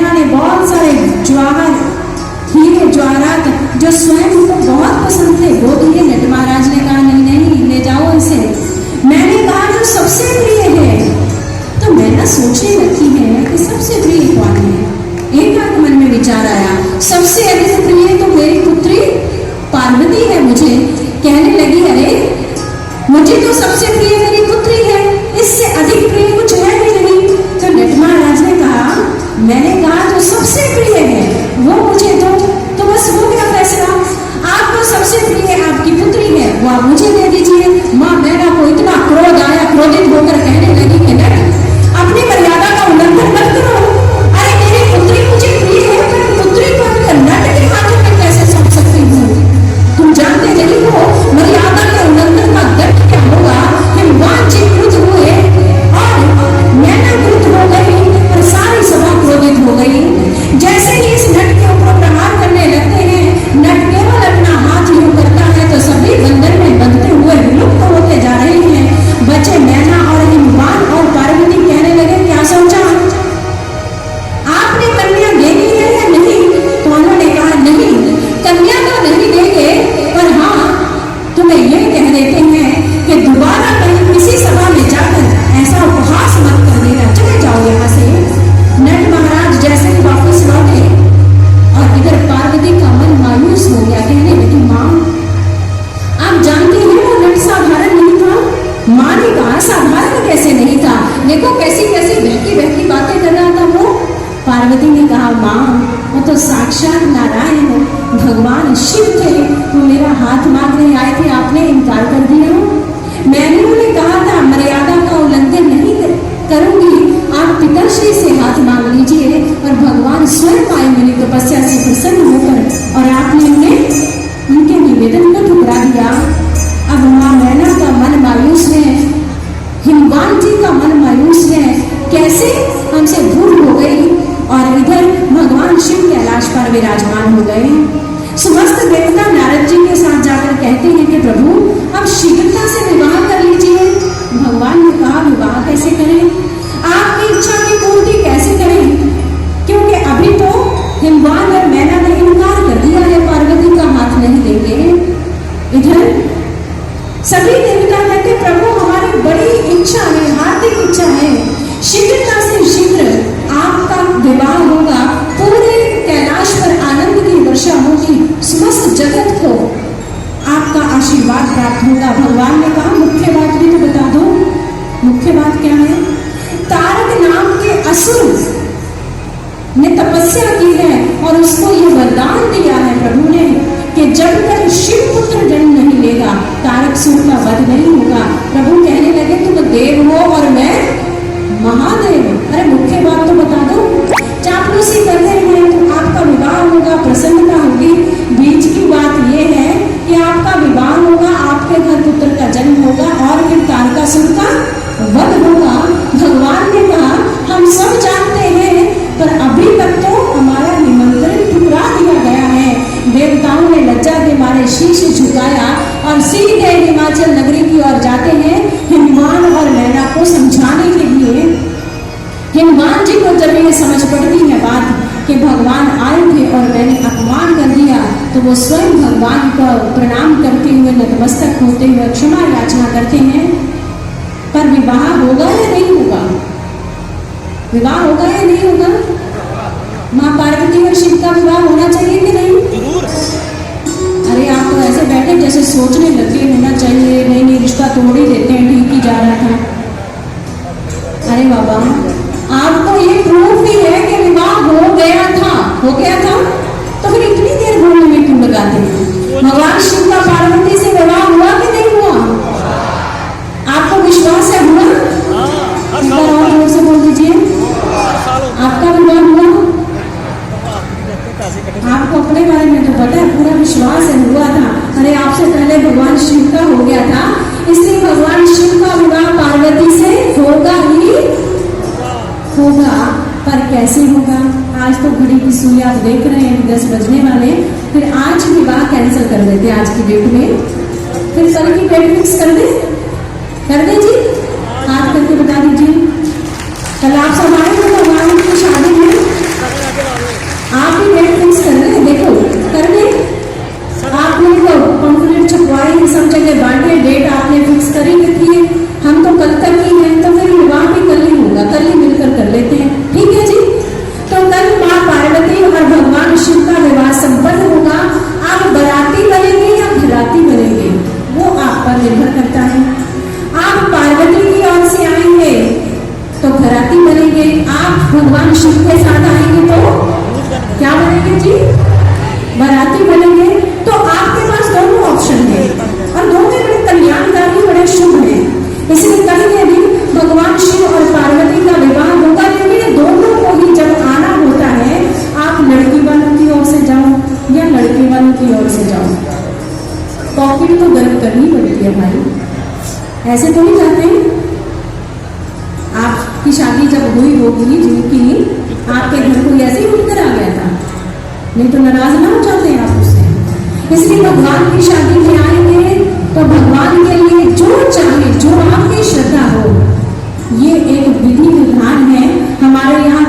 मैना ने बहुत सारे जवाहर हीरे जवाहरात जो स्वयं को बहुत पसंद थे वो दिए। नट महाराज ने कहा नहीं नहीं, ले जाओ इसे। मैंने कहा जो सबसे प्रिय है। तो मैना सोचने लगती है कि सबसे प्रिय कौन है। एक बार मन में विचार आया, सबसे अधिक प्रिय तो मेरी पुत्री पार्वती है मुझे। कहने लगी अरे मुझे तो सबसे प्रिय मेरी पुत्री है, इससे अधिक प्रिय कुछ है ही नहीं। तो नट महाराज ने कहा मैंने कहा जो सबसे प्रिय है वो मुझे दो। तो बस हो गया फैसला। आपको सबसे प्रिय आपकी पुत्री है वो आप मुझे दे दीजिए। माँ मैना को इतना क्रोध आया, क्रोधित होकर कहने लगी कि नट अपनी मर्यादा का उल्लंघन मत करो। अरे मेरी पुत्री मुझे प्रिय है पर पुत्री को नट के हाथों में कैसे सौंप सकती हूँ? तुम जानते नहीं हो मर्यादा के उल्लंघन का दंड क्या होगा। हिमवान जी क्रुद्ध हुए और मैना क्रुद्ध हो गई और सारी सभा क्रोधित हो गई। जैसे ही इस नट के ऊपर प्रहार करने लगते हैं, नट केवल अपना हाथ यूं करता है तो सभी बंधन में बंधते हुए विलुप्त होते जा रहे हैं। बचे मैना और हिमवान और पार्वती। कहने लगे क्या सोचा, आपने कन्या देनी है या नहीं? तो उन्होंने कहा नहीं, कन्या तो नहीं देंगे, पर हाँ तुम्हें ये कह देते हैं कि दोबारा कहीं किसी सभा में जाकर ऐसा उपहास मत कर देना, चले जाओ यहाँ से। नट महाराज जैसे ही वापस लौटे और इधर पार्वती का मन मायूस हो गया। कहने लगी माँ आप जानती हैं वो नट साधारण नहीं था। माँ ने कहा साधारण कैसे नहीं था, देखो कैसी कैसी बहकी बहकी बातें कर रहा था वो। पार्वती ने कहा माँ वो तो साक्षात नारायण भगवान शिव थे, वो मेरा हाथ मांगने आए थे, आपने इनकार कर दिया। मैंने उन्हें कहा था मर्यादा का उल्लंघन नहीं करूंगी, आप पिताश्री से हाथ मांग लीजिए। और भगवान स्वयं आए मेरी तपस्या से प्रसन्न होकर और आपने उन्हें उनके निवेदन को ठुकरा दिया। अब माँ मैना का मन मायूस है, हिमवान जी का मन मायूस है, कैसे हमसे भूल हो गई। और इधर भगवान शिव कैलाश पर विराजमान हो गए। समस्त देवता नारद जी के साथ जाकर कहते हैं कि प्रभु अब शीघ्रता से विवाह कर लीजिए। भगवान ने कहा विवाह कैसे करें, आपकी इच्छा की पूर्ति कैसे करें, क्योंकि अभी तो हिमवान और मैना ने इनकार कर दिया है, पार्वती का हाथ नहीं देंगे। इधर सभी देवता कहते प्रभु हमारी बड़ी इच्छा है, हार्दिक इच्छा है, शीघ्रता से शीघ्र आपका विवाह होगा, पूरे कैलाश पर आनंद की वर्षा होगी, समस्त जगत को आपका आशीर्वाद प्राप्त होगा। भगवान ने कहा मुख्य बात भी तो बता दो। मुख्य बात क्या है, तारक नाम के असुर ने तपस्या की है और उसको ये वरदान दिया है प्रभु ने कि जब तक शिव पुत्र जन्म नहीं लेगा तारक सुर का वध नहीं होगा। प्रभु कहने लगे तुम देव हो और मैं महादेव। अरे मुख्य बात तो बता दो। चापलूसी कर रहे हैं तो आपका विवाह होगा, प्रसन्नता होगी। बीच की बात यह है कि आपका विवाह होगा, आपके घर पुत्र का जन्म होगा और फिर तारकासुर का वध होगा। भगवान ने कहा हम सब जानते हैं पर अभी तक तो हमारा निमंत्रण ठुकरा दिया गया है। देवताओं ने लज्जा के मारे शीश झुकाया और सीधे हिमाचल नगरी की ओर जाते हैं हिमवान और मैना को समझाने के लिए। हिमवान जी को जब ये समझ पड़ती है बात कि भगवान आए थे और मैंने अपमान कर दिया, तो वो स्वयं भगवान को प्रणाम करते हुए नतमस्तक होते हुए क्षमा याचना करते हैं। पर विवाह होगा या नहीं होगा, विवाह होगा या नहीं होगा? माँ पार्वती और शिव का विवाह होना चाहिए कि नहीं? अरे आप तो ऐसे बैठे जैसे सोचने लगे होना चाहिए, नहीं नहीं रिश्ता तोड़ ही देते हैं, ठीक ही जा रहा था। अरे बाबा आपको ये प्रूफ भी है कि विवाह हो गया था, हो गया था, तो फिर इतनी देर बोलने में क्यों लगाते हैं? भगवान शिव का पार्वती से विवाह हुआ कि नहीं हुआ? आपको विश्वास है हुआ? एक बार और जोर से बोल दीजिए, आपका विवाह हुआ? आपको अपने बारे में तो पता है, पूरा विश्वास है हुआ था। अरे आपसे पहले भगवान शिव का हो गया था, इसलिए भगवान शिव का विवाह पार्वती से होगा ही होगा। पर कैसे होगा? आज तो घड़ी की सुई आप देख रहे हैं 10 बजने वाले, फिर आज विवाह कैंसिल कर देते आज की डेट में, फिर कल की डेट फिक्स कर दे जी, हाथ करके बता दीजिए। कल आप सब आए तो भगवान की शादी में बाराती बनेंगे तो आपके पास दोनों ऑप्शन है और दोनों बड़े कल्याणकारी, बड़े शुभ है। इसलिए कल के दिन भगवान शिव और पार्वती का विवाह होगा, लेकिन दोनों को ही जब आना होता है, आप लड़की वालों की ओर से जाओ या लड़के वालों की ओर से जाओ, पॉकेट तो गर्म करनी पड़ती है भाई, ऐसे तो नहीं जाते। आपकी शादी जब हुई होगी जिनकी, आपके घर कोई ऐसे ही उठकर आ गया था, नहीं तो नाराज ना हो जाते हैं आप उससे। इसलिए भगवान की शादी में आएंगे तो भगवान के लिए जो चाहे, जो आपकी श्रद्धा हो, ये एक विधि विधान है हमारे यहाँ।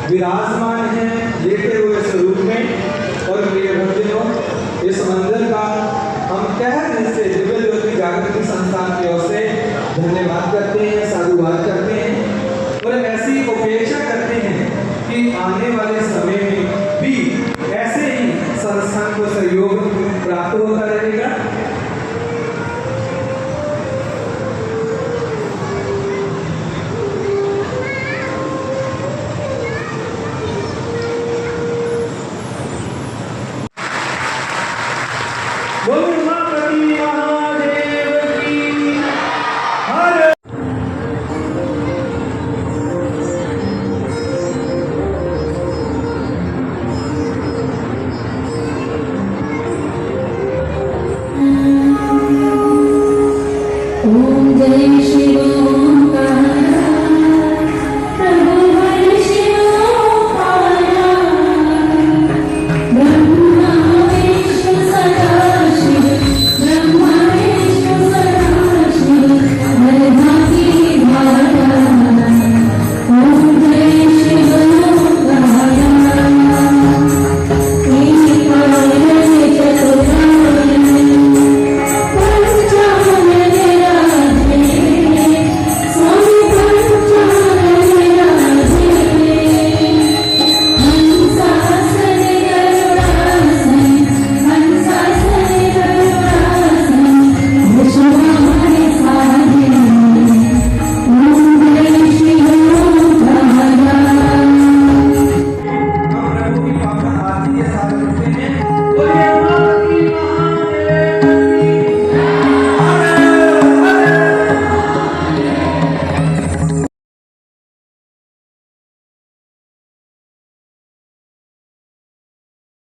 विराजमान है लेटे हुए स्वरूप में। और प्रिय भक्तों, इस मंदिर का हम तहे दिल से दिव्य ज्योति जागृति संस्थान की ओर से धन्यवाद करते हैं, साधुवाद करते हैं और ऐसी अपेक्षा करते हैं कि आने वाले समय में भी ऐसे ही संस्थान को सहयोग प्राप्त होता रहे।